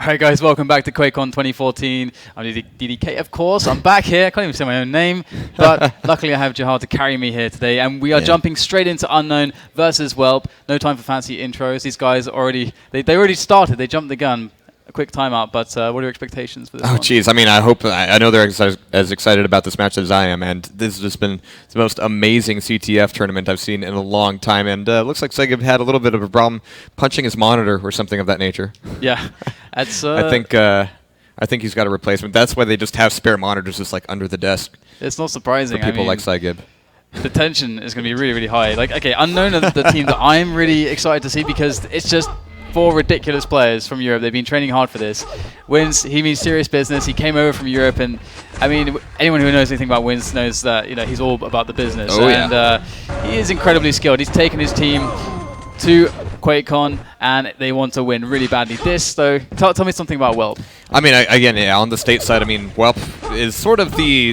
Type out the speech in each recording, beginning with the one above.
Alright guys, welcome back to QuakeCon 2014. I'm DDK, of course. I'm back here. I can't even say my own name, but luckily I have Jahar to carry me here today, and we are jumping straight into Unknown versus WELP. No time for fancy intros. These guys already, they already started. They jumped the gun. A quick timeout, but what are your expectations for this one? Oh, jeez. I mean, I know they're as excited about this match as I am, and this has just been the most amazing CTF tournament I've seen in a long time, and looks like psygib had a little bit of a problem punching his monitor or something of that nature. Yeah. That's, I think he's got a replacement. That's why they just have spare monitors just like under the desk. It's not surprising. For people like psygib. The tension is going to be really, really high. Like, okay, Unknown are the team that I'm really excited to see because it's just 4 ridiculous players from Europe. They've been training hard for this. winz, he means serious business. He came over from Europe, and I mean, anyone who knows anything about winz knows that he's all about the business. Oh, and he is incredibly skilled. He's taken his team to QuakeCon, and they want to win really badly. This, though, tell me something about WELP. I mean, again, on the state side, I mean, WELP is sort of the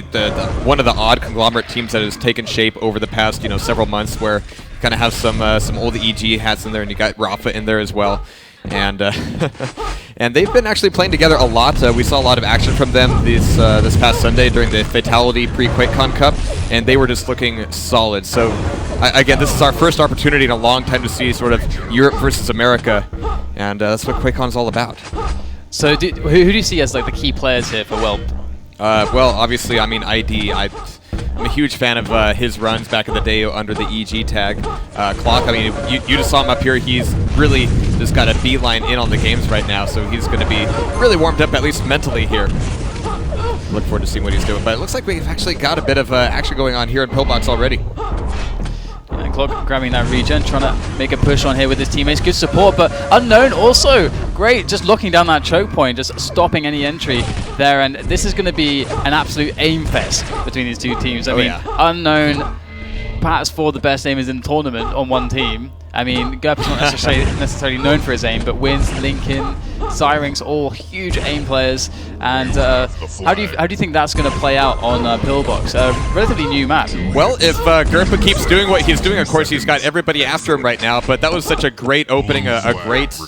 one of the odd conglomerate teams that has taken shape over the past, several months, where you kind of have some old EG hats in there, and you got Rapha in there as well. And and they've been actually playing together a lot. We saw a lot of action from them this past Sunday during the Fatality pre-QuakeCon Cup, and they were just looking solid. So, again, this is our first opportunity in a long time to see sort of Europe versus America, and that's what QuakeCon is all about. So, who do you see as like the key players here for WELP? Well, obviously, I mean, ID. I'm a huge fan of his runs back in the day under the EG tag. Clock, I mean, you just saw him up here. He's really just got a beeline in on the games right now, so he's going to be really warmed up, at least mentally here. Look forward to seeing what he's doing. But it looks like we've actually got a bit of action going on here in Pillbox already. And Clock grabbing that regen, trying to make a push on here with his teammates. Good support, but Unknown also great, just locking down that choke point, just stopping any entry there. And this is going to be an absolute aim fest between these two teams. I mean, Unknown, perhaps 4 of the best aimers in the tournament on one team. I mean, gerppa's not necessarily known for his aim, but winz, Lincoln, zyrinx, all huge aim players. And how do you think that's going to play out on Pillbox? A relatively new map. Well, if gerppa keeps doing what he's doing, of course, he's got everybody after him right now. But that was such a great opening, a great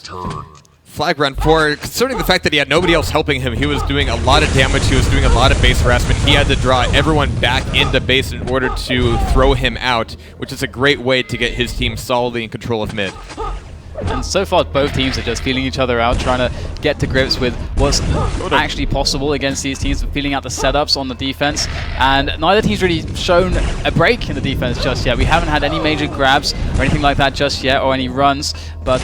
flag run for, considering the fact that he had nobody else helping him. He was doing a lot of damage. He was doing a lot of base harassment. He had to draw everyone back into base in order to throw him out, which is a great way to get his team solidly in control of mid. And so far, both teams are just feeling each other out, trying to get to grips with what's actually possible against these teams, feeling out the setups on the defense. And neither team's really shown a break in the defense just yet. We haven't had any major grabs or anything like that just yet, or any runs, but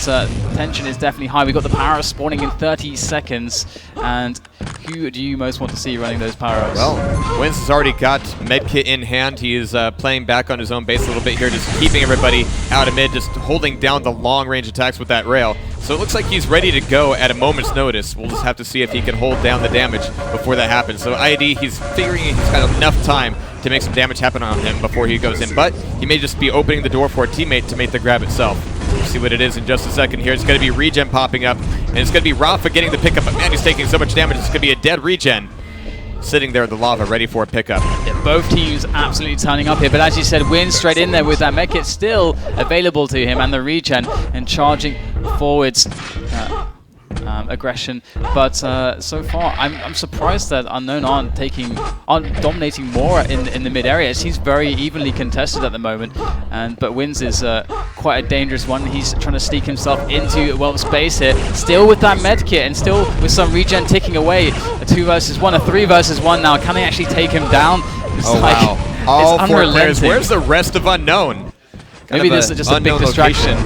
tension is definitely high. We've got the power-ups spawning in 30 seconds, and who do you most want to see running those power-ups? Well, winz has already got medkit in hand. He is playing back on his own base a little bit here, just keeping everybody out of mid, just holding down the long-range attacks with that rail. So it looks like he's ready to go at a moment's notice. We'll just have to see if he can hold down the damage before that happens. So ID, he's figuring he's got enough time to make some damage happen on him before he goes in, but he may just be opening the door for a teammate to make the grab itself. We'll see what it is in just a second here. It's going to be regen popping up, and it's going to be Rapha getting the pickup, but man, he's taking so much damage. It's going to be a dead regen sitting there in the lava, ready for a pickup. Yeah, both teams absolutely turning up here, but as you said, winz straight in there with that medkit still available to him and the regen, and charging forwards. Aggression, but so far I'm surprised that Unknown aren't dominating more in the mid area. It seems very evenly contested at the moment, but winz is quite a dangerous one. He's trying to sneak himself into WELP space here, still with that medkit and still with some regen ticking away. A 2 versus 1, a 3 versus 1 now. Can they actually take him down? It's wow! All 4 players. Where's the rest of Unknown? Maybe this is just a big distraction.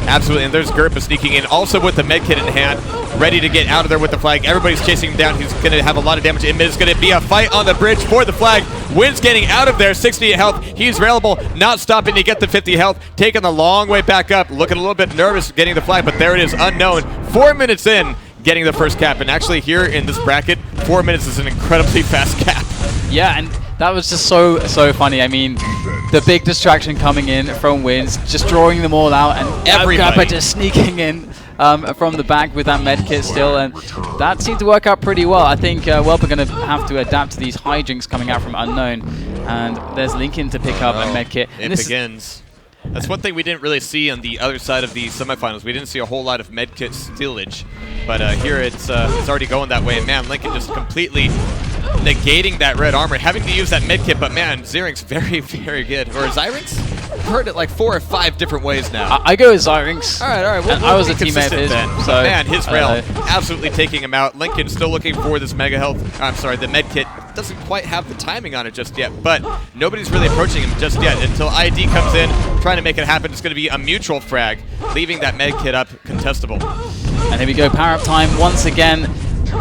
Absolutely, and there's gerppa sneaking in, also with the medkit in hand, ready to get out of there with the flag. Everybody's chasing him down. He's going to have a lot of damage in mid. It's going to be a fight on the bridge for the flag. winz getting out of there, 60 health. He's available, not stopping to get the 50 health, taking the long way back up, looking a little bit nervous getting the flag, but there it is, Unknown. 4 minutes in, getting the first cap, and actually here in this bracket, 4 minutes is an incredibly fast cap. Yeah, and that was just so funny. I mean, the big distraction coming in from winz, just drawing them all out, and gerppa just sneaking in from the back with that medkit still, and that seemed to work out pretty well. I think WELP are going to have to adapt to these hijinks coming out from Unknown, and there's Lincoln to pick up a medkit. It begins. That's one thing we didn't really see on the other side of the semifinals. We didn't see a whole lot of medkit stealage, but here it's already going that way. And man, Lincoln just completely negating that red armor, having to use that medkit, but man, zyrinx very, very good. Or zyrinx? I've heard it like 4 or 5 different ways now. I go with zyrinx. All right. We'll I was a teammate of his, so man, his rail absolutely taking him out. Lincoln still looking for this mega health. I'm sorry, the medkit doesn't quite have the timing on it just yet, but nobody's really approaching him just yet until ID comes in, trying to make it happen. It's going to be a mutual frag, leaving that medkit up contestable. And here we go, power up time once again.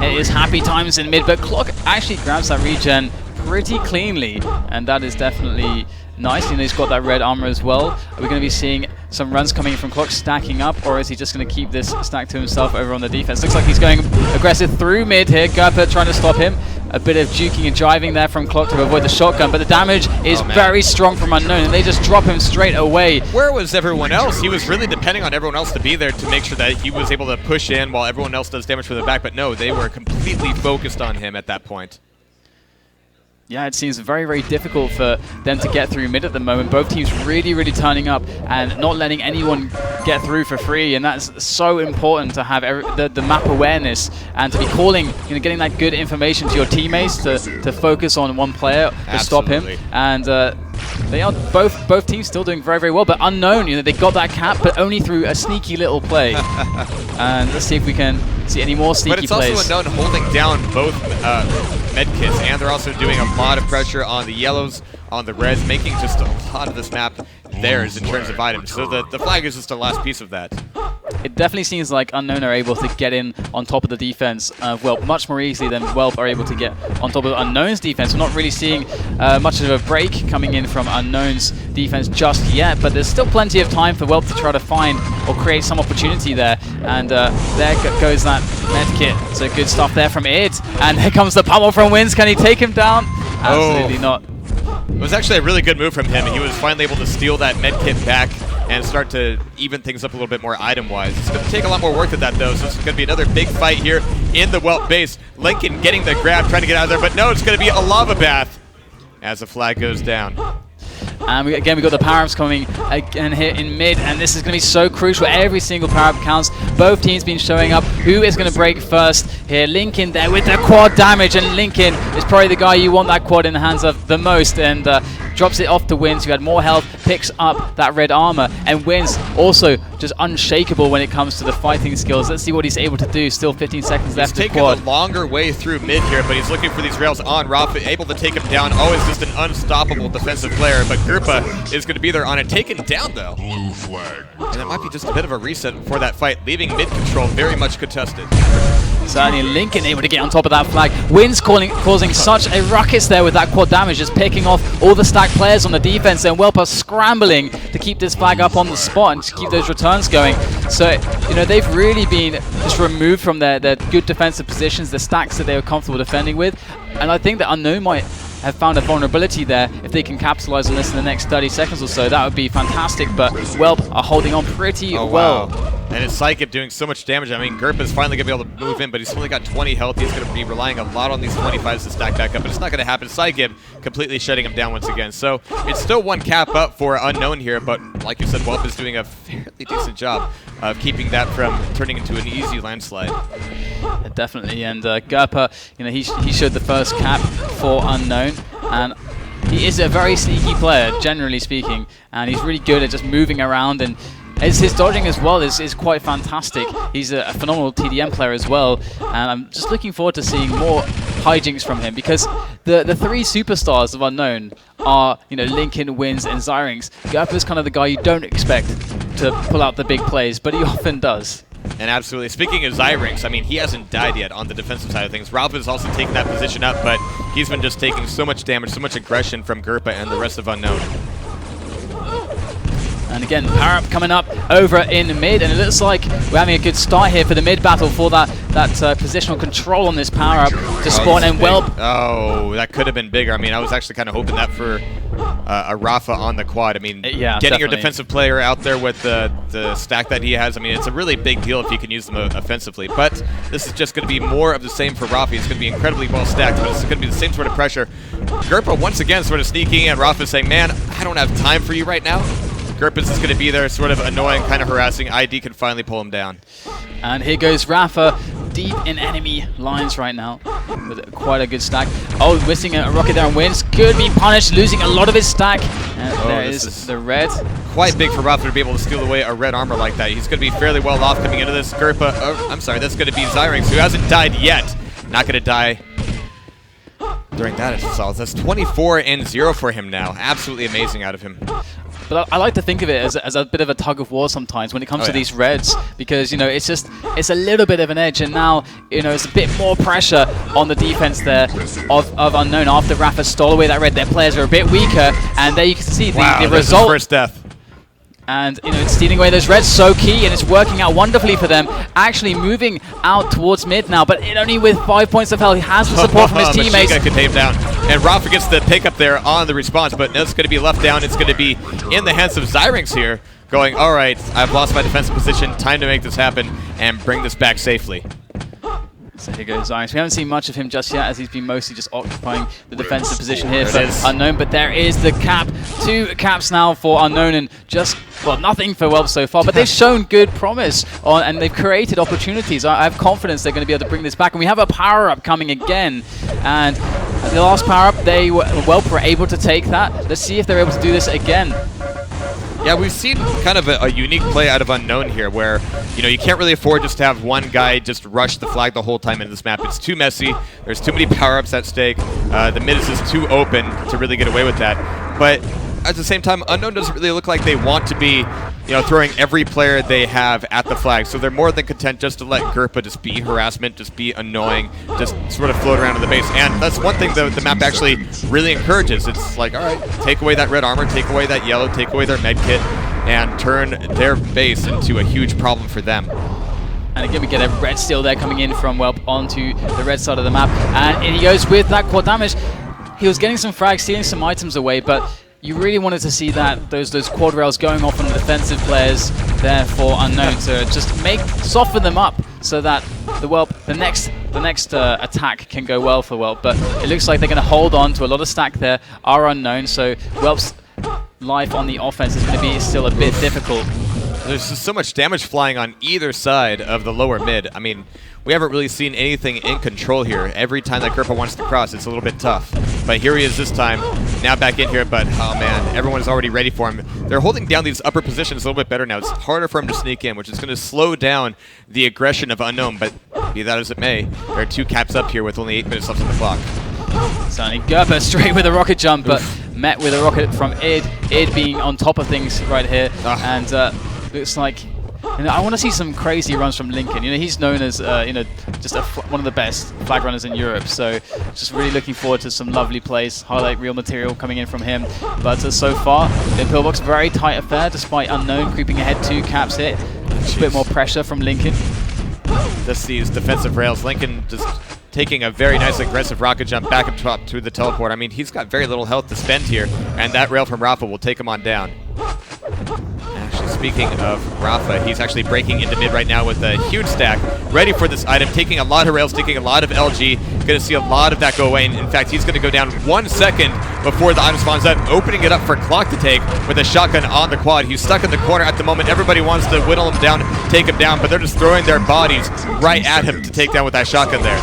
It is happy times in mid, but Clock actually grabs that regen pretty cleanly, and that is definitely nice. You know, he's got that red armor as well. Are we going to be seeing some runs coming from Clock stacking up, or is he just going to keep this stacked to himself over on the defense? Looks like he's going aggressive through mid here. gerppa trying to stop him. A bit of juking and driving there from Clock to avoid the shotgun, but the damage is very strong from Unknown, and they just drop him straight away. Where was everyone else? He was really depending on everyone else to be there to make sure that he was able to push in while everyone else does damage for the back, but no, they were completely focused on him at that point. Yeah, it seems very, very difficult for them to get through mid at the moment. Both teams really, really turning up and not letting anyone get through for free, and that's so important to have the map awareness and to be calling, you know, getting that good information to your teammates to focus on one player to stop him. And they are both teams still doing very, very well, but Unknown, you know, they got that cap, but only through a sneaky little play. And let's see if we can see any more sneaky plays. But it's also Unknown holding down both medkits, and they're also doing a lot of pressure on the yellows, on the reds, making just a lot of this map theirs in terms of items. So the flag is just the last piece of that. It definitely seems like Unknown are able to get in on top of the defense of WELP much more easily than WELP are able to get on top of Unknown's defense. We're not really seeing much of a break coming in from Unknown's defense just yet, but there's still plenty of time for WELP to try to find or create some opportunity there. And there goes that medkit. So good stuff there from id. And here comes the pummel from winz. Can he take him down? Absolutely not. It was actually a really good move from him. He was finally able to steal that medkit back and start to even things up a little bit more item-wise. It's going to take a lot more work than that, though, so it's going to be another big fight here in the WELP base. Lincoln getting the grab, trying to get out of there, but no, it's going to be a lava bath as the flag goes down. And again, we got the power-ups coming again here in mid, and this is going to be so crucial. Every single power-up counts. Both teams been showing up. Who is going to break first here? Lincoln there with the quad damage, and Lincoln is probably the guy you want that quad in the hands of the most, and drops it off to winz, who had more health, picks up that red armor, and winz also just unshakable when it comes to the fighting skills. Let's see what he's able to do. Still 15 seconds left. He's taking a longer way through mid here, but he's looking for these rails on rapha, able to take him down. Always just an unstoppable defensive player, but gerppa is going to be there on it. Taken down, though. Blue flag. And that might be just a bit of a reset before that fight, leaving mid control very much contested. Certainly Lincoln able to get on top of that flag. winz causing such a ruckus there with that quad damage, just picking off all the stacked players on the defense, and WELP are scrambling to keep this flag up on the spot and to keep those returns going. So, you know, they've really been just removed from their good defensive positions, the stacks that they were comfortable defending with. And I think that Unknown might have found a vulnerability there. If they can capitalize on this in the next 30 seconds or so, that would be fantastic, but WELP are holding on pretty well. Wow. And it's psygib doing so much damage. I mean, gerppa's finally going to be able to move in, but he's only got 20 health. He's going to be relying a lot on these 25s to stack back up, but it's not going to happen. psygib completely shutting him down once again. So it's still one cap up for Unknown here, but like you said, WELP is doing a fairly decent job of keeping that from turning into an easy landslide. Yeah, definitely, and gerppa, you know, he showed the first cap for Unknown, and he is a very sneaky player, generally speaking, and he's really good at just moving around, and his dodging as well is quite fantastic. He's a phenomenal TDM player as well, and I'm just looking forward to seeing more hijinks from him, because the three superstars of Unknown are, you know, Lincoln, winz, and zyrinx. gerppa's kind of the guy you don't expect to pull out the big plays, but he often does. And absolutely. Speaking of zyrinx, I mean, he hasn't died yet on the defensive side of things. rapha's also taking that position up, but he's been just taking so much damage, so much aggression from gerppa and the rest of Unknown. And again, power up coming up over in mid, and it looks like we're having a good start here for the mid battle for that positional control on this power up to spawn, and WELP. Oh, that could have been bigger. I mean, I was actually kind of hoping that for a rapha on the quad. I mean, yeah, getting your defensive player out there with the stack that he has, I mean, it's a really big deal if you can use them offensively. But this is just going to be more of the same for rapha. It's going to be incredibly well stacked, but it's going to be the same sort of pressure. gerppa once again sort of sneaking in, rapha saying, man, I don't have time for you right now. gerppa is going to be there, sort of annoying, kind of harassing. ID can finally pull him down. And here goes Rapha, deep in enemy lines right now, with quite a good stack. Oh, missing a rocket there on winz. Could be punished, losing a lot of his stack. And there is the red. Quite big for Rapha to be able to steal away a red armor like that. He's going to be fairly well off coming into this. Gerppa, I'm sorry, that's going to be zyrinx, who hasn't died yet. Not going to die during that assault. That's 24-0 for him now. Absolutely amazing out of him. But I like to think of it as a bit of a tug of war sometimes when it comes to these reds, because, you know, it's a little bit of an edge, and now, you know, it's a bit more pressure on the defense there of Unknown. After Rapha stole away that red, their players are a bit weaker, and there you can see the result. First death. And, you know, it's stealing away those reds, so key, and it's working out wonderfully for them. Actually moving out towards mid now, but only with 5 points of health. He has the support from his teammates. Machine gun contained down. And Rapha gets the pick up there on the response, but no, it's going to be left down. It's going to be in the hands of zyrinx here, going, all right, I've lost my defensive position. Time to make this happen and bring this back safely. So here goes zyrinx. We haven't seen much of him just yet, as he's been mostly just occupying the defensive position here for Unknown. But there is the cap. 2 caps now for Unknown, and just, well, nothing for WELP so far. But they've shown good promise, and they've created opportunities. I have confidence they're going to be able to bring this back. And we have a power-up coming again. And the last power-up, WELP were able to take that. Let's see if they're able to do this again. Yeah, we've seen kind of a unique play out of Unknown here where, you know, you can't really afford just to have one guy just rush the flag the whole time into this map. It's too messy. There's too many power-ups at stake. The mid is just too open to really get away with that. But at the same time, Unknown doesn't really look like they want to be, you know, throwing every player they have at the flag. So they're more than content just to let gerppa just be harassment, just be annoying, just sort of float around in the base. And that's one thing that the map actually really encourages. It's like, all right, take away that red armor, take away that yellow, take away their med kit, and turn their base into a huge problem for them. And again, we get a red steal there coming in from WELP onto the red side of the map. And in he goes with that quad damage. He was getting some frags, stealing some items away, but you really wanted to see that those quad rails going off on the defensive players there for Unknown to just soften them up so that the next attack can go well for WELP. But it looks like they're going to hold on to a lot of stack there, are Unknown, so WELP's life on the offense is going to be still a bit difficult. There's just so much damage flying on either side of the lower mid. I mean, we haven't really seen anything in control here. Every time that gerppa wants to cross, it's a little bit tough. But here he is this time, now back in here, but oh man, everyone is already ready for him. They're holding down these upper positions a little bit better now. It's harder for him to sneak in, which is going to slow down the aggression of Unknown, but be that as it may, there are 2 caps up here with only 8 minutes left on the clock. Suddenly gerppa straight with a rocket jump, but met with a rocket from id. id being on top of things right here, and looks like, you know, I want to see some crazy runs from Lincoln. You know, he's known as you know, just one of the best flag runners in Europe. So just really looking forward to some lovely plays, highlight reel material coming in from him. But so far, the Pillbox, very tight affair despite Unknown creeping ahead. 2 caps hit. A bit more pressure from Lincoln. Just these defensive rails. Lincoln just taking a very nice aggressive rocket jump back up top to the teleport. I mean, he's got very little health to spend here, and that rail from Rapha will take him on down. Speaking of Rapha, he's actually breaking into mid right now with a huge stack, ready for this item, taking a lot of rails, taking a lot of LG, going to see a lot of that go away, and in fact, he's going to go down 1 second before the item spawns up, opening it up for Clock to take with a shotgun on the quad. He's stuck in the corner at the moment. Everybody wants to whittle him down, take him down, but they're just throwing their bodies right at him to take down with that shotgun there.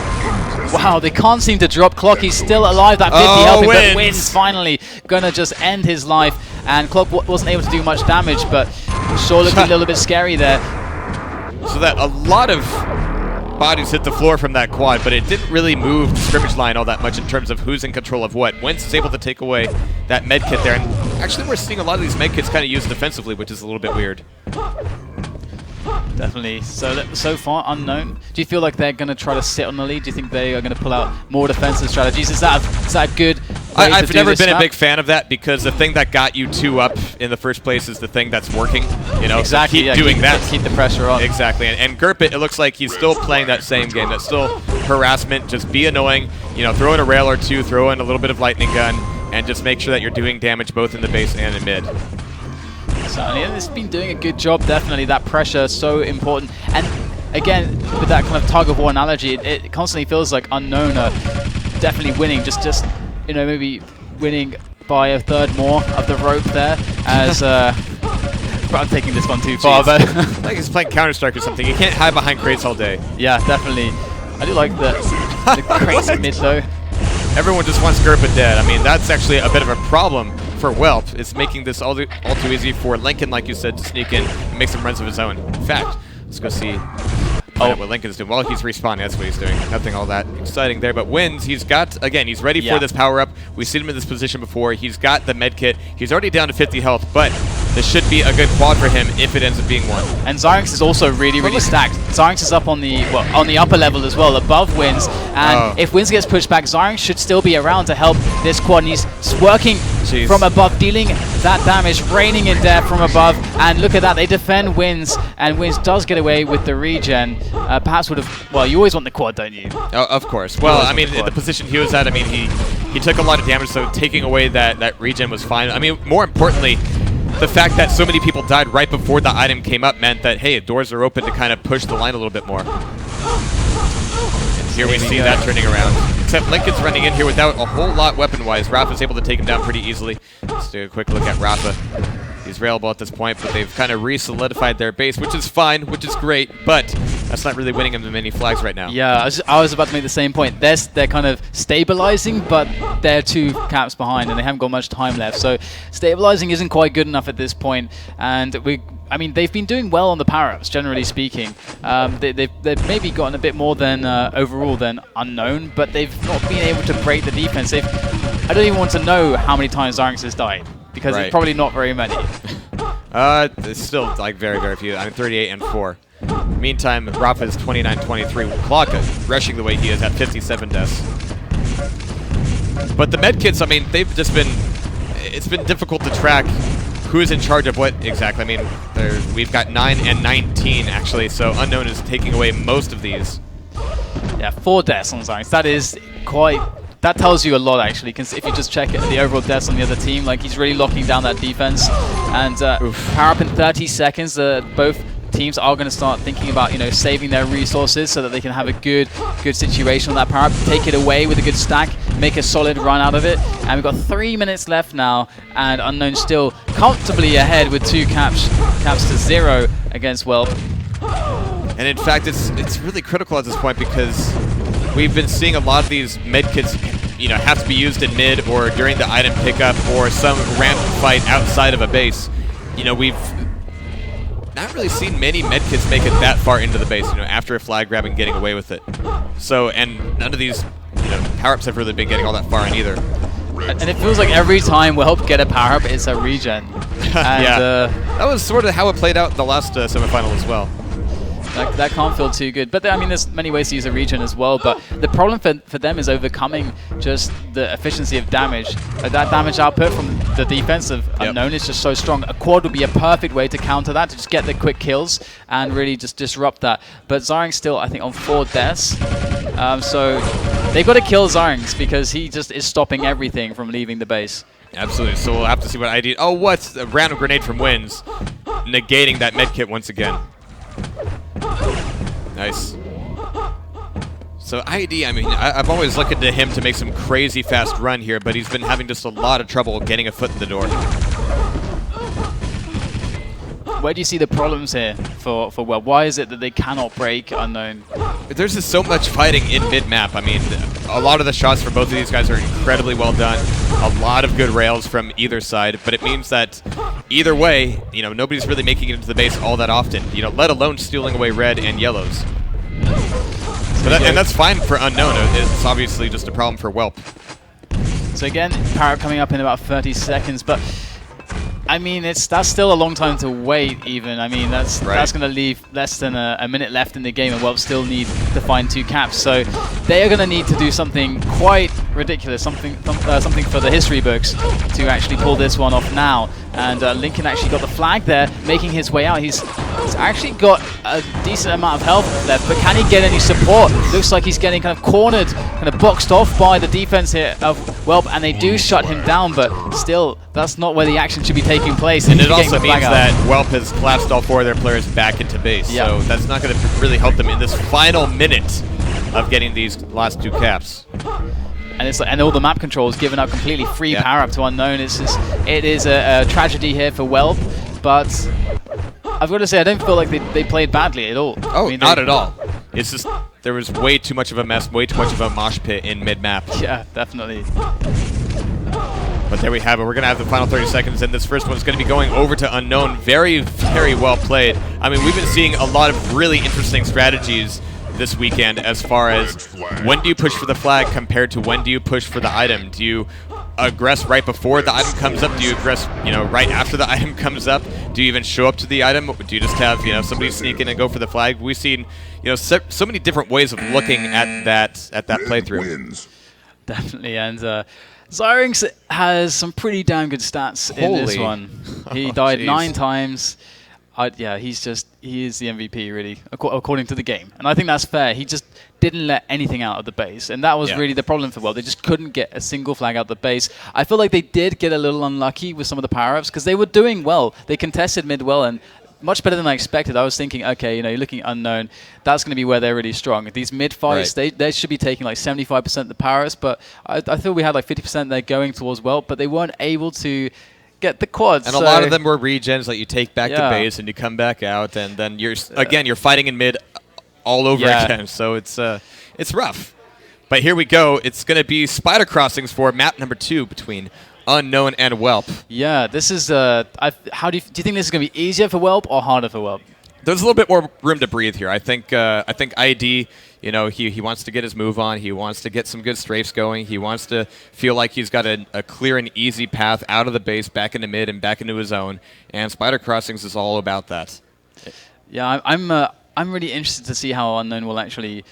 Wow, they can't seem to drop Clock. He's still alive. That 50 helping, but winz finally going to just end his life. And Clock wasn't able to do much damage, but sure looked a little bit scary there. So that a lot of bodies hit the floor from that quad, but it didn't really move the scrimmage line all that much in terms of who's in control of what. winz is able to take away that med kit there. And actually, we're seeing a lot of these med kits kind of used defensively, which is a little bit weird. Definitely. So far, Unknown. Do you feel like they're going to try to sit on the lead? Do you think they are going to pull out more defensive strategies? Is that good? I've never been a big fan of that, because the thing that got you 2 up in the first place is the thing that's working. You know, exactly. So keep doing that. Keep the pressure on. Exactly. And gerppa, it looks like he's still playing that same game. That's still harassment. Just be annoying. You know, throw in a rail or 2, throw in a little bit of lightning gun, and just make sure that you're doing damage both in the base and in mid. So yeah, it's been doing a good job, definitely. That pressure is so important. And again, with that kind of tug of war analogy, it constantly feels like Unknown are definitely winning. Just you know, maybe winning by a third more of the rope there, as I'm taking this one too far, but like he's playing Counter-Strike or something. You can't hide behind crates all day. yeah, definitely. I do like the crates mid though. Everyone just wants gerppa dead. I mean, that's actually a bit of a problem for WELP. It's making this all too easy for Lincoln, like you said, to sneak in and make some runs of his own. In fact, let's go see what Lincoln's doing. Well, he's respawning. That's what he's doing. Nothing all that exciting there. But winz, he's got, again, he's ready for this power-up. We've seen him in this position before. He's got the med kit. He's already down to 50 health, but this should be a good quad for him if it ends up being one. And zyrinx is also really stacked. zyrinx is up on the upper level as well, above winz. And if winz gets pushed back, zyrinx should still be around to help this quad. And he's working from above, dealing that damage, raining in death from above. And look at that, they defend winz, and winz does get away with the regen. Perhaps would have, well, you always want the quad, don't you? Oh, of course. Well, I mean, the position he was at, I mean, he took a lot of damage, so taking away that regen was fine. I mean, more importantly, the fact that so many people died right before the item came up meant that, hey, doors are open to kind of push the line a little bit more. And here we see that turning around. Except Lincoln's running in here without a whole lot weapon-wise. Rapha's able to take him down pretty easily. Let's do a quick look at Rapha. He's railable at this point, but they've kind of re-solidified their base, which is fine, which is great, but that's not really winning them many flags right now. Yeah, I was about to make the same point. They're kind of stabilizing, but they're 2 caps behind, and they haven't got much time left. So stabilizing isn't quite good enough at this point, and I mean, they've been doing well on the power-ups, generally speaking. They've maybe gotten a bit more than overall than unknown, but they've not been able to break the defense. I don't even want to know how many times zyrinx has died, because it's probably not very many. It's still like very few. I mean, 38 and 4. Meantime, Rapha is 29-23. Klocka rushing the way he is at 57 deaths. But the medkits, I mean, they've just been. It's been difficult to track who's in charge of what exactly. I mean, we've got 9 and 19 actually, so Unknown is taking away most of these. Yeah, 4 deaths on zyrinx. That is quite. That tells you a lot, actually, because if you just check it, the overall deaths on the other team, like, he's really locking down that defense. And power up in 30 seconds, both teams are going to start thinking about, you know, saving their resources so that they can have a good situation on that power up, take it away with a good stack, make a solid run out of it. And we've got 3 minutes left now, and Unknown still comfortably ahead with 2 caps to 0 against WELP. And in fact, it's really critical at this point because we've been seeing a lot of these medkits, you know, have to be used in mid or during the item pickup or some random fight outside of a base. You know, we've not really seen many medkits make it that far into the base, you know, after a flag grab and getting away with it. So, and none of these, you know, power-ups have really been getting all that far in either. And it feels like every time WELP get a power-up, it's a regen. And, yeah, that was sort of how it played out in the last semifinal as well. That can't feel too good. But I mean, there's many ways to use a regen as well. But the problem for them is overcoming just the efficiency of damage. That damage output from the defense of Unknown is just so strong. A quad would be a perfect way to counter that, to just get the quick kills and really just disrupt that. But zyrinx still, I think, on 4 deaths. So they've got to kill zyrinx because he just is stopping everything from leaving the base. Absolutely. So we'll have to see what ID. Oh, what's a random grenade from winz, negating that medkit once again. Nice. So ID, I mean, I've always looked to him to make some crazy fast run here, but he's been having just a lot of trouble getting a foot in the door. Where do you see the problems here for WELP? Why is it that they cannot break Unknown? There's just so much fighting in mid-map. I mean, a lot of the shots for both of these guys are incredibly well done. A lot of good rails from either side, but it means that either way, you know, nobody's really making it into the base all that often, you know, let alone stealing away red and yellows. And that's fine for Unknown. It's obviously just a problem for WELP. So again, power coming up in about 30 seconds, but I mean, that's still a long time to wait, even. I mean, that's going to leave less than a minute left in the game, and WELP still need to find 2 caps. So they are going to need to do something quite ridiculous, something for the history books to actually pull this one off now. And Lincoln actually got the flag there, making his way out. He's actually got a decent amount of health left, but can he get any support? Looks like he's getting kind of cornered, kind of boxed off by the defense here of WELP, and they do shut him down, but still, that's not where the action should be taking place. And it also means that WELP has collapsed all 4 of their players back into base, so that's not going to really help them in this final minute of getting these last 2 caps. And it's and all the map controls given up completely, free power up to Unknown. It is a tragedy here for WELP, but I've got to say, I don't feel like they played badly at all. Oh, I mean, not at all. It's just there was way too much of a mess, way too much of a mosh pit in mid-map. Yeah, definitely. But there we have it. We're going to have the final 30 seconds, and this first one's going to be going over to Unknown. Very, very well played. I mean, we've been seeing a lot of really interesting strategies this weekend as far as when do you push for the flag compared to when do you push for the item. Do you aggress right before the item comes up? Do you aggress, right after the item comes up? Do you even show up to the item? Do you just have, somebody sneak in and go for the flag? We've seen, so many different ways of looking at that playthrough. Definitely, and zyrinx has some pretty damn good stats in this one. He died 9 times. Yeah, he is the MVP, really, according to the game. And I think that's fair. He just didn't let anything out of the base. And that was really the problem for WELP. They just couldn't get a single flag out of the base. I feel like they did get a little unlucky with some of the power-ups because they were doing well. They contested mid well and much better than I expected. I was thinking, okay, you're looking at Unknown. That's going to be where they're really strong. These mid fights, they should be taking like 75% of the power-ups. But I thought we had like 50% there going towards WELP, but they weren't able to get the quads. And a lot of them were regens, like you take back the base and you come back out, and then you're fighting in mid all over again. So it's rough. But here we go. It's going to be spider crossings for map number 2 between Unknown and WELP. Yeah, this is how do you think this is going to be easier for WELP or harder for WELP? There's a little bit more room to breathe here. I think ID, he wants to get his move on. He wants to get some good strafes going. He wants to feel like he's got a clear and easy path out of the base, back into mid, and back into his zone. And Spider Crossings is all about that. Yeah, I'm really interested to see how Unknown will actually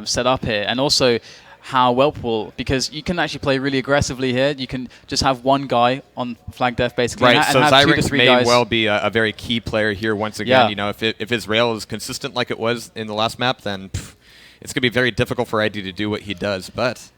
set up here, and also how WELP will, because you can actually play really aggressively here. You can just have one guy on flag def basically. Right, and so have zyrinx may well be a very key player here once again. If his rail is consistent like it was in the last map, then it's going to be very difficult for ID to do what he does, but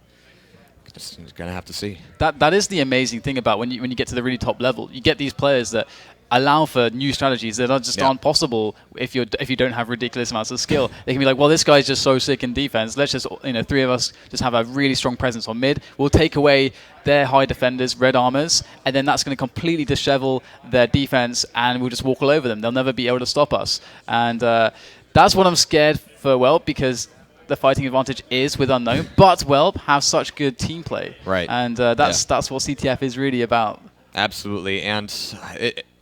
just going to have to see. That is the amazing thing about when you get to the really top level. You get these players that allow for new strategies that aren't possible if you don't have ridiculous amounts of skill. They can be like, well, this guy's just so sick in defense. Let's just 3 of us just have a really strong presence on mid. We'll take away their high defenders, red armors, and then that's going to completely dishevel their defense, and we'll just walk all over them. They'll never be able to stop us. And that's what I'm scared for WELP, because the fighting advantage is with Unknown, but WELP have such good team play. Right. And that's what CTF is really about. Absolutely, and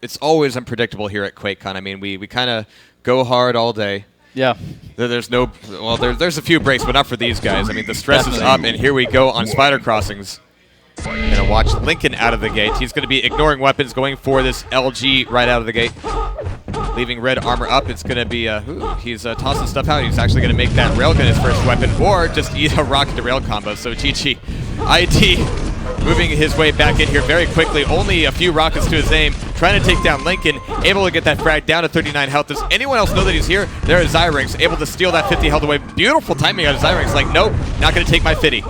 it's always unpredictable here at QuakeCon. I mean, we kind of go hard all day. Yeah. There's a few breaks, but not for these guys. I mean, the stress is up, and here we go on Spider Crossings. Going to watch Lincoln out of the gate. He's going to be ignoring weapons, going for this LG right out of the gate. Leaving red armor up. It's going to be, he's tossing stuff out. He's actually going to make that railgun his first weapon, or just eat a rocket to rail combo. So GG. ID moving his way back in here very quickly. Only a few rockets to his aim. Trying to take down Lincoln. Able to get that frag down to 39 health. Does anyone else know that he's here? There is zyrinx. Able to steal that 50 health away. Beautiful timing out of zyrinx. Like, nope, not going to take my 50.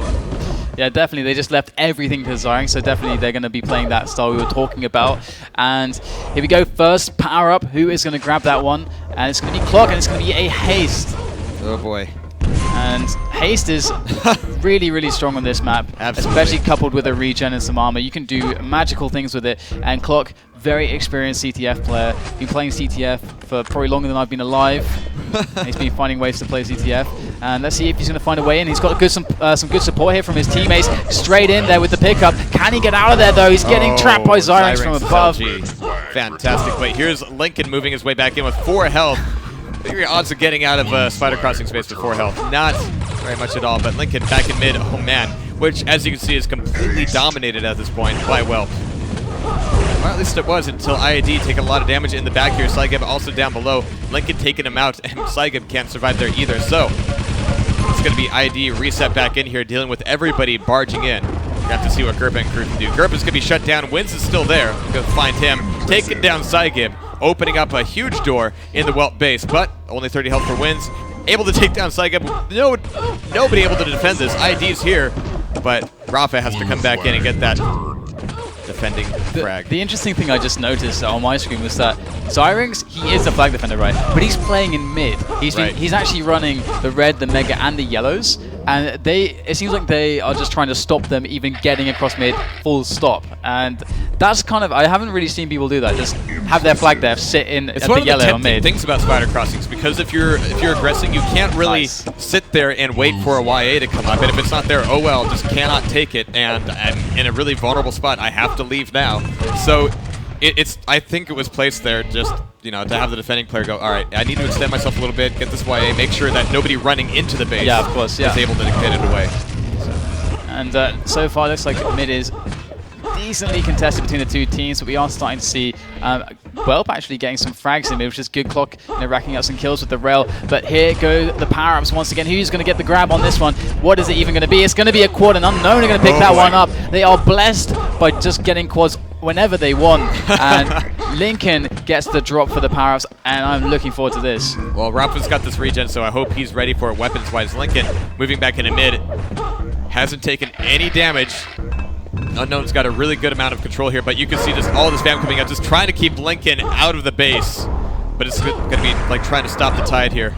Yeah, definitely. They just left everything to zyrinx, so definitely they're going to be playing that style we were talking about. And here we go. First power up. Who is going to grab that one? And it's going to be Clock, and it's going to be a haste. Oh, boy. And haste is really, really strong on this map, especially coupled with a regen and some armor. You can do magical things with it. And Clock, very experienced CTF player. Been playing CTF for probably longer than I've been alive. He's been finding ways to play CTF. And let's see if he's going to find a way in. He's got some good support here from his teammates. Straight in there with the pickup. Can he get out of there, though? He's getting trapped by zyrinx from above. Fantastic. Wait, here's Lincoln moving his way back in with 4 health. What are your odds of getting out of Spider Crossing space with 4 health? Not very much at all, but Lincoln back in mid, oh man, which as you can see is completely dominated at this point by WELP. Or at least it was until IAD taking a lot of damage in the back here. Psygib also down below. Lincoln taking him out, and Psygib can't survive there either. So it's going to be IAD reset back in here, dealing with everybody barging in. We have to see what gerppa and crew can do. Gerppa's going to be shut down. winz is still there. Going to find him. Taking down Psygib, opening up a huge door in the WELP base, but only 30 health for winz. Able to take down Psygib. Nobody able to defend this. ID's here, but rapha has to come back in and get that defending frag. The interesting thing I just noticed on my screen was that zyrinx, he is a flag defender, right? But he's playing in mid. He's actually running the red, the mega, and the yellows. And it seems like they are just trying to stop them even getting across mid full stop. And That's kind of, I haven't really seen people do that. Just have their flag there, sit in at the yellow on mid. Things about spider crossings, because if you're aggressing, you can't really sit there and wait for a YA to come up. And if it's not there, oh well, just cannot take it. And I'm in a really vulnerable spot. I have to leave now. So I think it was placed there just, you know, to have the defending player go, all right, I need to extend myself a little bit, get this YA, make sure that nobody running into the base is able to get it away. And so far, it looks like mid is decently contested between the two teams, but we are starting to see WELP actually getting some frags in mid, which is good. Clock, you know, racking up some kills with the rail. But here go the power-ups once again. Who's going to get the grab on this one? What is it even going to be? It's going to be a quad, and Unknown are going to pick that one up. They are blessed by just getting quads whenever they want, and Lincoln gets the drop for the power-ups, and I'm looking forward to this. Well, Rapha's got this regen, so I hope he's ready for it weapons-wise. Lincoln moving back into mid, hasn't taken any damage. Unknown's got a really good amount of control here, but you can see just all the spam coming out, just trying to keep Lincoln out of the base. But it's going to be like trying to stop the tide here.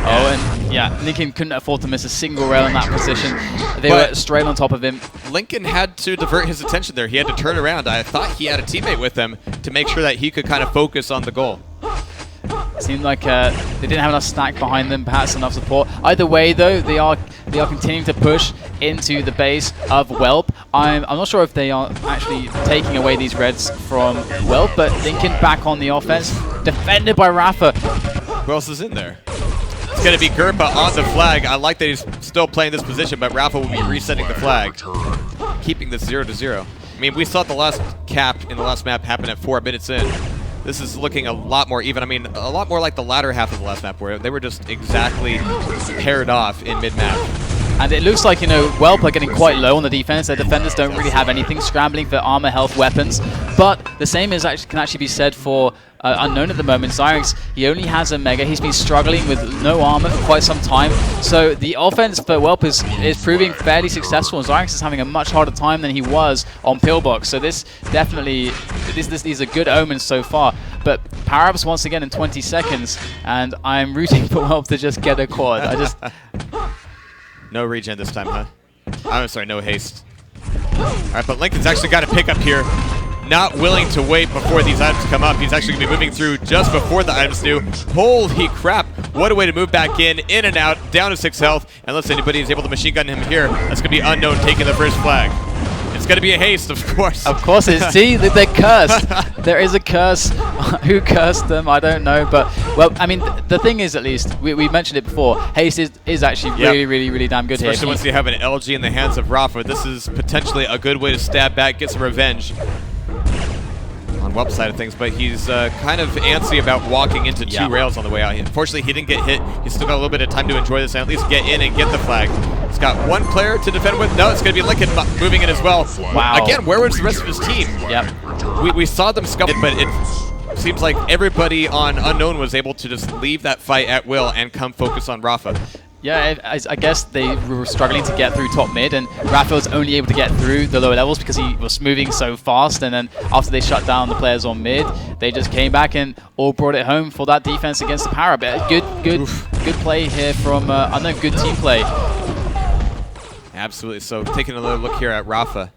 Oh, and yeah, Lincoln couldn't afford to miss a single rail in that position. They were straight on top of him. Lincoln had to divert his attention there. He had to turn around. I thought he had a teammate with him to make sure that he could kind of focus on the goal. It seemed like they didn't have enough stack behind them, perhaps enough support. Either way, though, they are continuing to push into the base of WELP. I'm not sure if they are actually taking away these reds from WELP, but Lincoln back on the offense, defended by Rapha. Who else is in there? It's going to be gerppa on the flag. I like that he's still playing this position, but Rapha will be resetting the flag, keeping this 0-0. I mean, we saw the last cap in the last map happen at 4 minutes in. This is looking a lot more even. I mean, a lot more like the latter half of the last map, where they were just exactly paired off in mid-map. And it looks like, you know, WELP are getting quite low on the defense. Their defenders don't really have anything, scrambling for armor, health, weapons. But the same can actually be said for Unknown at the moment. zyrinx, he only has a mega. He's been struggling with no armor for quite some time. So the offense for WELP is proving fairly successful. And zyrinx is having a much harder time than he was on Pillbox. So this definitely, these are good omens so far. But power-ups once again in 20 seconds. And I'm rooting for WELP to just get a quad. No regen this time, huh? I'm sorry, no haste. All right, but Lincoln's actually got to pick up here. Not willing to wait before these items come up. He's actually going to be moving through just before the items do. Holy crap. What a way to move back in and out, down to 6 health. Unless anybody is able to machine gun him here, that's going to be Unknown taking the first flag. It's going to be a haste, of course. Of course it is. See, they're cursed. There is a curse. Who cursed them? I don't know. But, well, I mean, the thing is, at least, we mentioned it before, haste is actually really damn good here. Especially once you have an LG in the hands of Rapha. This is potentially a good way to stab back, get some revenge on WELP's side of things, but he's kind of antsy about walking into 2 rails on the way out. Unfortunately, he didn't get hit. He's still got a little bit of time to enjoy this and at least get in and get the flag. He's got 1 player to defend with. No, it's going to be Lincoln moving in as well. Wow. Again, where was the rest of his team? Yep. We saw them scum it, but it seems like everybody on Unknown was able to just leave that fight at will and come focus on Rapha. Yeah, I guess they were struggling to get through top mid, and Rapha was only able to get through the lower levels because he was moving so fast, and then after they shut down the players on mid, they just came back and all brought it home for that defense against the power. But good play here from Unknown, good team play. Absolutely. So taking another look here at Rapha.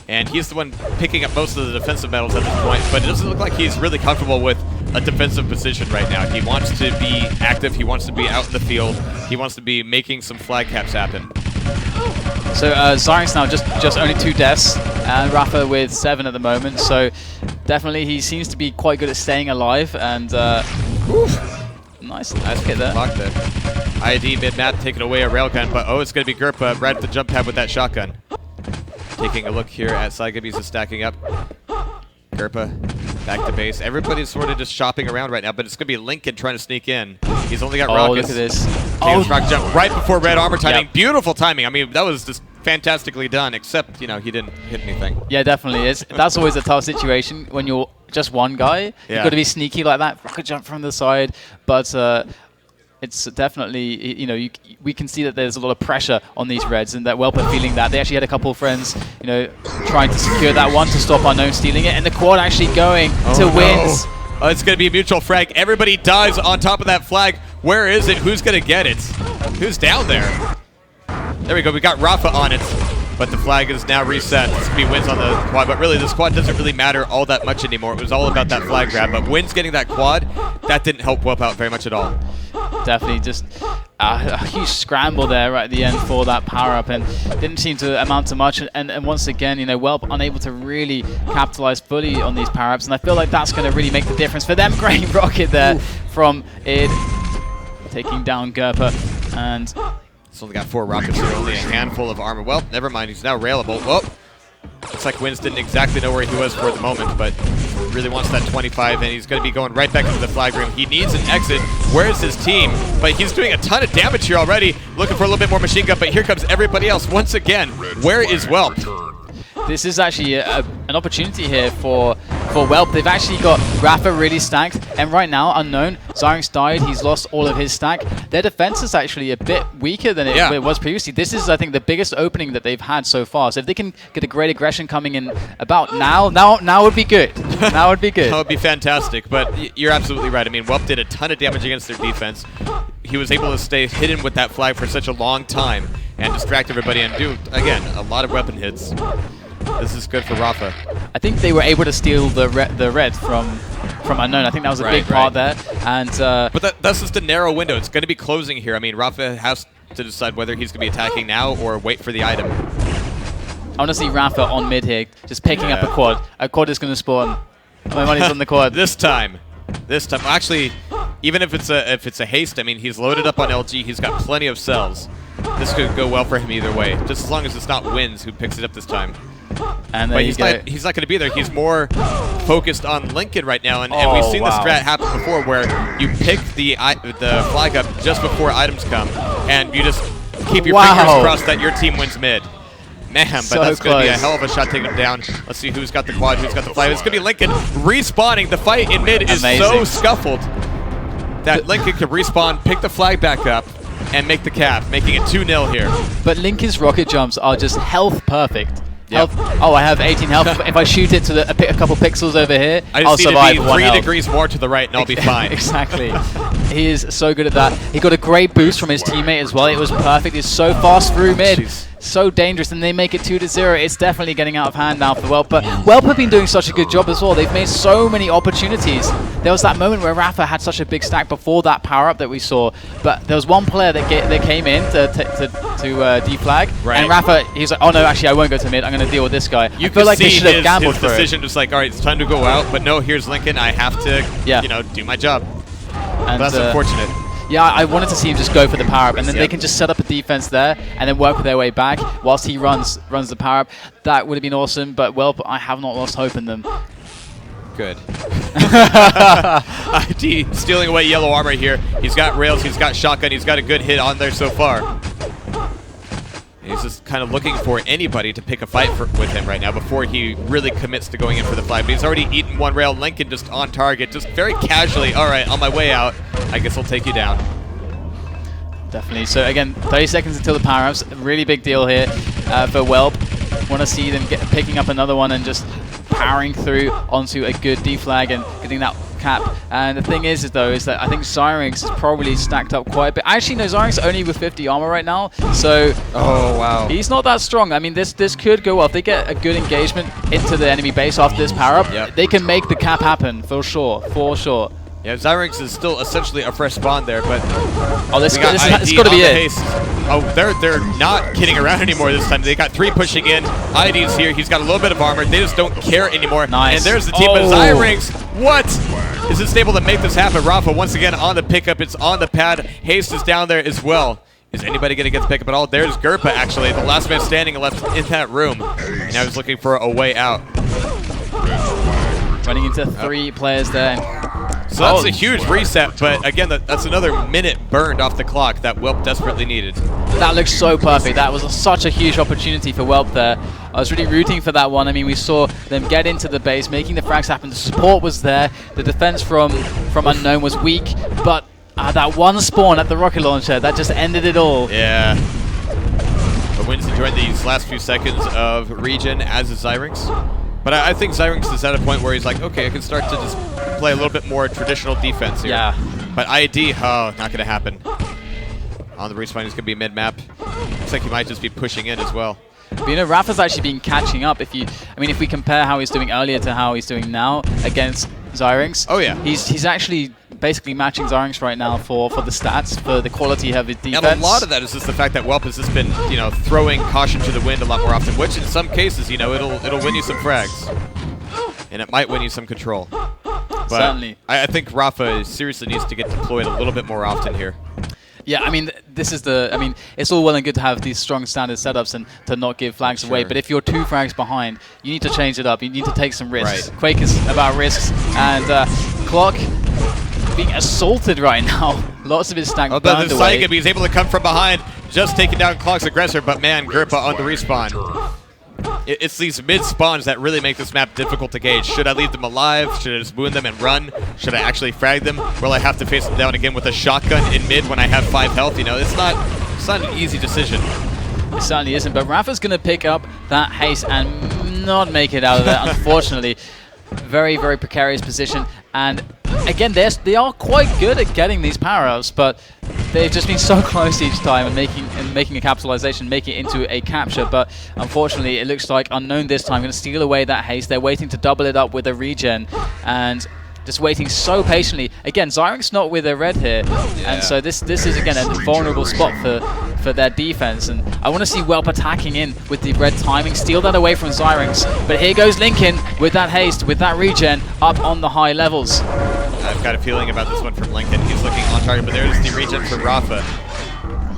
And he's the one picking up most of the defensive medals at this point, but it doesn't look like he's really comfortable with a defensive position right now. He wants to be active, he wants to be out in the field, he wants to be making some flag caps happen. So zyrinx now just only 2 deaths, and Rapha with 7 at the moment, so definitely he seems to be quite good at staying alive, and nice hit there. Block there. ID mid-map taking away a railgun, but it's going to be gerppa right at the jump pad with that shotgun. Taking a look here at psygib, he's just stacking up. gerppa back to base. Everybody's sort of just shopping around right now, but it's going to be Lincoln trying to sneak in. He's only got rockets. Look at this. Rocket jump right before red armor timing. Yep. Beautiful timing. I mean, that was just fantastically done, except, you know, he didn't hit anything. Yeah, definitely. That's always a tough situation when you're just one guy. You've got to be sneaky like that. Rocket jump from the side, but it's definitely, you know, we can see that there's a lot of pressure on these Reds, and that WELP are feeling that. They actually had a couple of friends, you know, trying to secure that one to stop Unknown stealing it, and the quad actually going to winz. Oh, it's going to be a mutual frag. Everybody dies on top of that flag. Where is it? Who's going to get it? Who's down there? There we go. We got Rapha on it. but the flag is now reset. This could be winz on the quad, but really this quad doesn't really matter all that much anymore. It was all about that flag grab, but winz getting that quad, that didn't help WELP out very much at all. Definitely just a huge scramble there right at the end for that power-up, and didn't seem to amount to much. And once again, you know, WELP unable to really capitalize fully on these power-ups, and I feel like that's going to really make the difference for them. Great rocket there from id, taking down gerppa, and he's only got 4 rockets here, only a handful of armor. Well, never mind, he's now railable. Whoa. Looks like winz didn't exactly know where he was for the moment, but really wants that 25, and he's going to be going right back into the flag room. He needs an exit. Where's his team? But he's doing a ton of damage here already. Looking for a little bit more machine gun, but here comes everybody else once again. Where is WELP? This is actually an opportunity here for WELP. They've actually got rapha really stacked, and right now, unknown, zyrinx died, he's lost all of his stack. Their defense is actually a bit weaker than it was previously. This is, I think, the biggest opening that they've had so far. So if they can get a great aggression coming in about now would be good. Now would be good. That would be fantastic, but you're absolutely right. I mean, WELP did a ton of damage against their defense. He was able to stay hidden with that flag for such a long time and distract everybody and do, again, a lot of weapon hits. This is good for rapha. I think they were able to steal the red from unknown. I think that was a big part there. And but that's just a narrow window. It's going to be closing here. I mean, rapha has to decide whether he's going to be attacking now or wait for the item. I want to see rapha on mid here, just picking up a quad. A quad is going to spawn. My money's on the quad. This time. Actually, even if it's a haste, I mean, he's loaded up on LG. He's got plenty of cells. This could go well for him either way, just as long as it's not winz who picks it up this time. And but he's not going to be there. He's more focused on Lincoln right now, and we've seen this strat happen before, where you pick the flag up just before items come, and you just keep your fingers crossed that your team wins mid. Man, but so that's going to be a hell of a shot taking him down. Let's see who's got the quad, who's got the flag. It's going to be Lincoln respawning. The fight in mid is so scuffled that Lincoln can respawn, pick the flag back up, and make the cap, making it 2-0 here. But Lincoln's rocket jumps are just health perfect. Yep. Oh, I have 18 health. If I shoot it to a couple pixels over here, I'll survive. I just need to be 3 degrees more to the right, and I'll be fine. Exactly. He is so good at that. He got a great boost from his teammate as well. It was perfect. He's so fast through mid. Jeez. So dangerous, and they make it 2-0. It's definitely getting out of hand now for WELP, but WELP have been doing such a good job as well. They've made so many opportunities. There was that moment where rapha had such a big stack before that power-up that we saw, but there was one player that came in to deflag, and rapha, he's like, oh no, actually I won't go to mid, I'm going to deal with this guy. You I feel like they should have gambled for it. His decision just like, all right, it's time to go out, but no, here's Lincoln, I have to, you know, do my job. And that's unfortunate. Yeah, I wanted to see him just go for the power-up, and then they can just set up a defense there and then work their way back whilst he runs the power-up. That would have been awesome, but WELP, I have not lost hope in them. Good. ID stealing away yellow armor here. He's got rails, he's got shotgun, he's got a good hit on there so far. He's just kind of looking for anybody to pick a fight with him right now before he really commits to going in for the flag. But he's already eaten one rail. Lincoln just on target, just very casually. All right, on my way out, I guess I'll take you down. Definitely. So again, 30 seconds until the power-ups. Really big deal here for WELP. Want to see them picking up another one and just powering through onto a good deflag and getting that cap. And the thing is that I think zyrinx is probably stacked up quite a bit. Actually, no, zyrinx only with 50 armor right now, so he's not that strong. I mean, this could go well. If they get a good engagement into the enemy base after this power-up, they can make the cap happen for sure, Yeah, zyrinx is still essentially a fresh spawn there, but it's got to be it. Oh, they're not kidding around anymore this time. They got 3 pushing in. ID's here. He's got a little bit of armor. They just don't care anymore. Nice. And there's the team of zyrinx. What? Is this able to make this happen? rapha once again on the pickup. It's on the pad. Haste is down there as well. Is anybody going to get the pickup at all? There's gerppa, actually, the last man standing left in that room. And now he's looking for a way out. Running into 3 players there. So that's a huge reset, but again, that's another minute burned off the clock that WELP desperately needed. That looks so perfect. That was such a huge opportunity for WELP there. I was really rooting for that one. I mean, we saw them get into the base, making the frags happen. The support was there. The defense from unknown was weak, but that one spawn at the rocket launcher, that just ended it all. Yeah. But winz enjoying these last few seconds of region as is zyrinx. But I think zyrinx is at a point where he's like, okay, I can start to just play a little bit more traditional defense here. Yeah. But ID, not going to happen. On the respawn, he's going to be mid-map. Looks like he might just be pushing in as well. But you know, rapha's actually been catching up. If we compare how he's doing earlier to how he's doing now against zyrinx. Oh yeah. He's actually basically matching zyrinx right now for the stats, for the quality of his defense. And a lot of that is just the fact that WELP has just been, you know, throwing caution to the wind a lot more often, which in some cases, you know, it'll win you some frags. And it might win you some control. But certainly. I think rapha seriously needs to get deployed a little bit more often here. Yeah, I mean, it's all well and good to have these strong standard setups and to not give flags away, but if you're 2 frags behind, you need to change it up. You need to take some risks. Right. Quake is about risks, and Clock being assaulted right now. Lots of his stack burned the away. psygib, he's able to come from behind, just taking down Clock's aggressor, but man, gerppa on the respawn. It's these mid-spawns that really make this map difficult to gauge. Should I leave them alive? Should I just wound them and run? Should I actually frag them? Will I have to face them down again with a shotgun in mid when I have 5 health? You know, it's not an easy decision. It certainly isn't, but rapha's going to pick up that haste and not make it out of there, unfortunately. Very, very precarious position, and again, they are quite good at getting these power-ups, but they've just been so close each time and making a capitalization, making it into a capture. But unfortunately, it looks like Unknown this time going to steal away that haste. They're waiting to double it up with a regen, and just waiting so patiently. Again, zyrinx not with a red here, and so this is again a vulnerable spot for their defense. And I want to see WELP attacking in with the red timing, steal that away from zyrinx. But here goes Lincoln with that haste, with that regen up on the high levels. I've got a feeling about this one from Lincoln. He's looking on target, but there's the regen from rapha.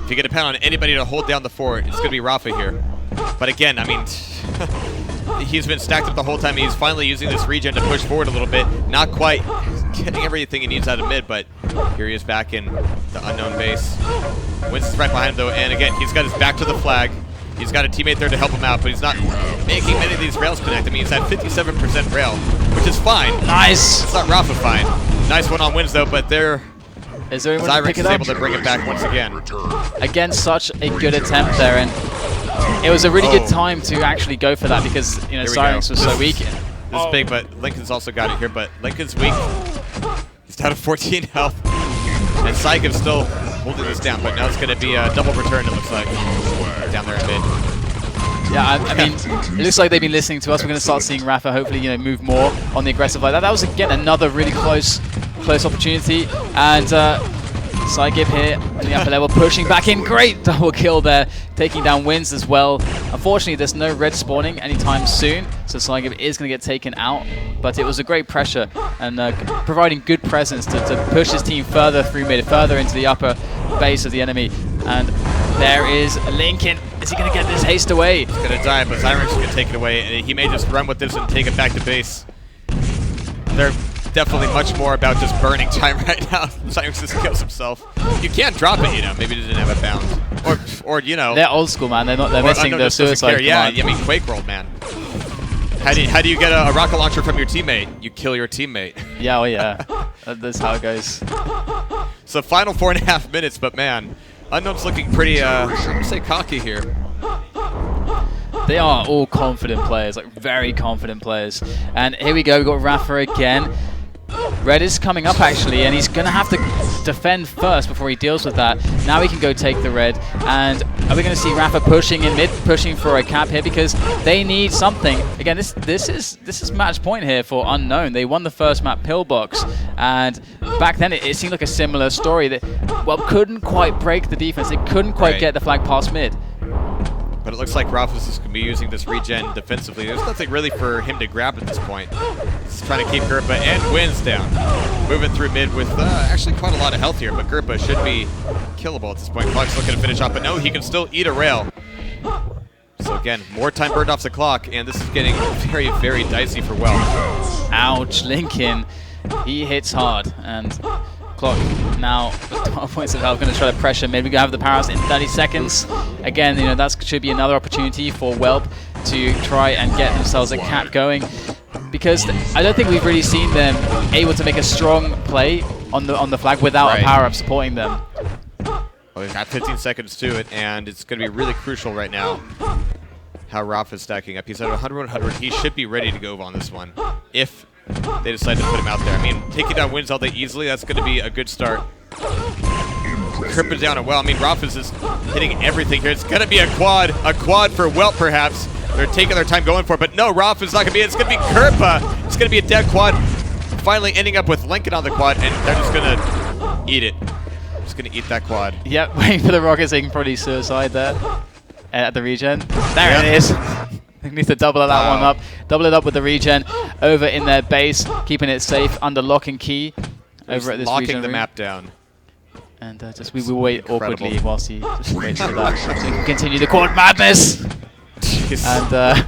If you can depend on anybody to hold down the fort, it's going to be rapha here. But again, I mean, he's been stacked up the whole time. He's finally using this regen to push forward a little bit. Not quite getting everything he needs out of mid, but here he is back in the Unknown base. winz is right behind him, though, and again, he's got his back to the flag. He's got a teammate there to help him out, but he's not making many of these rails connect. I mean, he's at 57% rail, which is fine. Nice! It's not rapha fine. Nice one on winz, though, but is there anyone to pick zyrinx it is up? able to bring it back once again. Again, such a good attempt there, and it was a really good time to actually go for that because, you know, zyrinx was so weak. This is big, but Lincoln's also got it here, but Lincoln's weak. He's down to 14 health, and psygib's still holding this down, but now it's going to be a double return, it looks like, down there in mid. Yeah, I mean, it looks like they've been listening to us. We're going to start seeing rapha hopefully, you know, move more on the aggressive like that. That was, again, another really close opportunity, and psygib here in the upper level, pushing back in. Great double kill there, taking down winz as well. Unfortunately, there's no red spawning anytime soon, so psygib is going to get taken out. But it was a great pressure and providing good presence to push his team further through mid, further into the upper base of the enemy. And there is Lincoln. Is he going to get this haste away? He's going to die, but zyrinx can take it away, and he may just run with this and take it back to base. They're definitely much more about just burning time right now. zyrinx just kills himself. You can't drop it, you know. Maybe he didn't have a bound, or you know. They're old school, man. They're missing the suicide command. Yeah, I mean, Quake rolled, man. How do you get a rocket launcher from your teammate? You kill your teammate. Yeah, well, yeah. That's how it goes. So final 4.5 minutes, but man, Unknown's looking pretty, I'm going to say cocky here. They are all confident players, like very confident players. And here we go, we've got rapha again. Red is coming up actually, and he's going to have to defend first before he deals with that. Now he can go take the red, and are we going to see rapha pushing in mid, pushing for a cap here because they need something. Again, this is match point here for Unknown. They won the first map, Pillbox, and back then it seemed like a similar story that, well, couldn't quite break the defense. It couldn't quite get the flag past mid. But it looks like rapha's is going to be using this regen defensively. There's nothing really for him to grab at this point. He's trying to keep gerppa and winz down. Moving through mid with actually quite a lot of health here, but gerppa should be killable at this point. Clock's looking to finish off, but no, he can still eat a rail. So again, more time burned off the clock, and this is getting very, very dicey for WELP. Ouch, Lincoln. He hits hard, and Clock now with 12 points of health, going to try to pressure mid. We have the power-ups in 30 seconds. Again, you know, that should be another opportunity for WELP to try and get themselves a cap going, because I don't think we've really seen them able to make a strong play on the flag without a power-up supporting them. Well, we've got 15 seconds to it, and it's going to be really crucial right now how rapha's stacking up. He's at 100-100. He should be ready to go on this one if they decide to put him out there. I mean, taking down winz all day easily, that's going to be a good start. gerppa down as well. I mean, rapha's just hitting everything here. It's going to be a quad for WELP perhaps. They're taking their time going for it, but no, rapha's not going to be it. It's going to be gerppa. It's going to be a dead quad. Finally ending up with Lincoln on the quad, and they're just going to eat it. Just going to eat that quad. Yep, waiting for the rocket so he can probably suicide there at the regen. There it is. They need to double that one up. Double it up with the regen over in their base, keeping it safe under lock and key over at this locking regen the room. map down. And we will wait awkwardly whilst he just waits for that. So he can continue the quad madness. And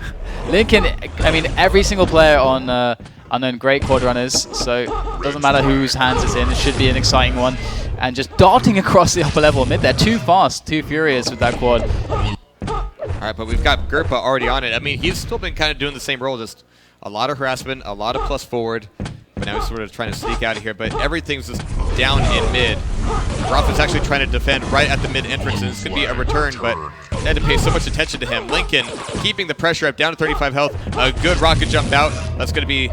Lincoln, I mean, every single player on Unknown, great quad runners, so it doesn't matter whose hands it's in, it should be an exciting one. And just darting across the upper level mid, they're too fast, too furious with that quad. Alright, but we've got gerppa already on it. I mean, he's still been kind of doing the same role, just a lot of harassment, a lot of plus forward. But now he's sort of trying to sneak out of here, but everything's just down in mid. rapha's actually trying to defend right at the mid entrance, and this could be a return, but they had to pay so much attention to him. Lincoln keeping the pressure up, down to 35 health. A good rocket jump out. That's going to be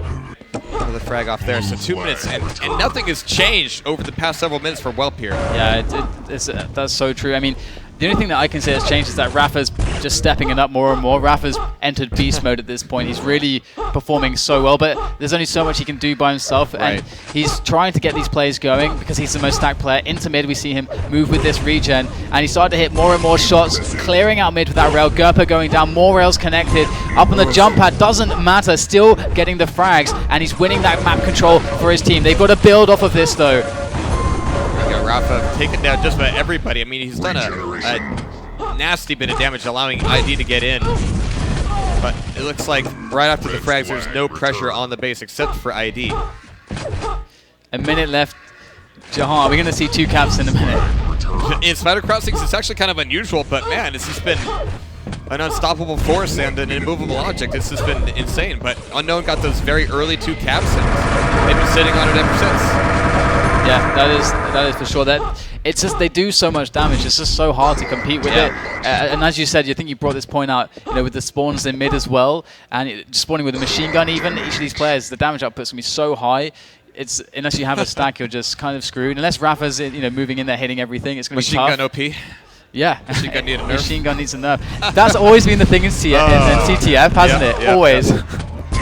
the frag off there. So 2 minutes, and nothing has changed over the past several minutes for WELP here. Yeah, that's so true. I mean, the only thing that I can say has changed is that rapha's just stepping it up more and more. rapha's entered beast mode at this point. He's really performing so well, but there's only so much he can do by himself, and he's trying to get these plays going because he's the most stacked player. Into mid, we see him move with this regen, and he started to hit more and more shots, clearing out mid with that rail. gerppa going down, more rails connected. Up on the jump pad, doesn't matter, still getting the frags, and he's winning that map control for his team. They've got to build off of this, though. rapha taking down just about everybody. I mean, he's done a nasty bit of damage, allowing ID to get in. But it looks like right after the frags, there's no pressure on the base except for ID. A minute left. DaHanG, are we going to see 2 caps in a minute? In Spider Crossings, it's actually kind of unusual, but man, it's just been an unstoppable force and an immovable object. It's just been insane. But Unknown got those very early 2 caps, and they've been sitting on it ever since. Yeah, that is for sure. That it's just they do so much damage. It's just so hard to compete with it. And as you said, you think you brought this point out, you know, with the spawns in mid as well, and spawning with a machine gun. Even each of these players, the damage output's gonna be so high. It's unless you have a stack, you're just kind of screwed. Unless rapha's moving in there, hitting everything, it's gonna be tough. Machine gun OP. Yeah, machine gun needs a nerf. Machine gun needs a nerf. That's always been the thing in CTF, hasn't it? Yeah, always.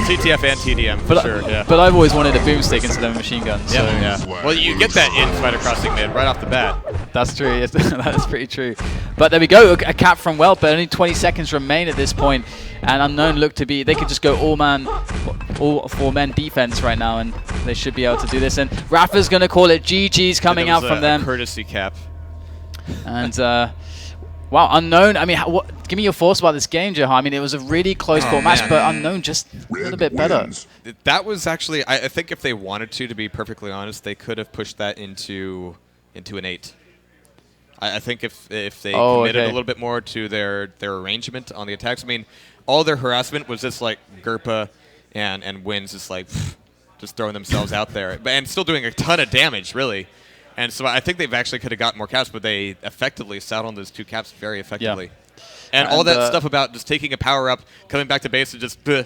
CTF and TDM, for sure, yeah. But I've always wanted a boomstick instead of a machine gun. So. Yeah. Well, you get that in Spider Crossing mid right off the bat. That's true. Yes, that is pretty true. But there we go. A cap from WELP, but only 20 seconds remain at this point. And Unknown look to be, they could just go all 4-men defense right now, and they should be able to do this. And rapha's going to call it GG's coming out from them. Courtesy cap. And wow, Unknown. I mean, give me your thoughts about this game, DaHanG. I mean, it was a really close ball match, but Unknown just a little bit better. That was actually, I think if they wanted to be perfectly honest, they could have pushed that into an 8. I think if they committed a little bit more to their arrangement on the attacks. I mean, all their harassment was just like gerppa and winz just like just throwing themselves out there, and still doing a ton of damage, really. And so I think they've actually could have gotten more caps, but they effectively sat on those 2 caps very effectively. Yeah. And all that stuff about just taking a power up, coming back to base, and just who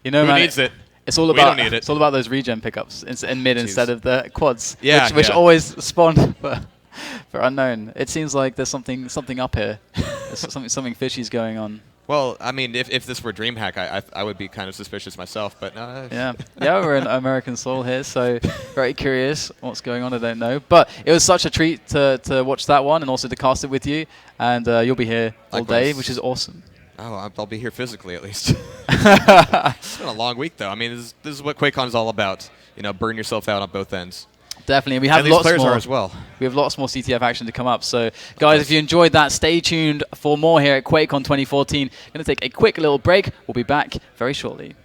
needs it? It's all about it's all about those regen pickups in mid instead of the quads, which always spawn for Unknown. It seems like there's something up here. There's something fishy's going on. Well, I mean, if this were DreamHack, I would be kind of suspicious myself, but no. Yeah, we're in American Soul here, so very curious what's going on. I don't know, but it was such a treat to watch that one and also to cast it with you, and you'll be here all day, which is awesome. Oh, I'll be here physically at least. It's been a long week, though. I mean, this is what QuakeCon is all about. You know, burn yourself out on both ends. Definitely, we have lots more as well. We have lots more CTF action to come up. So, guys, if you enjoyed that, stay tuned for more here at QuakeCon 2014. Going to take a quick little break. We'll be back very shortly.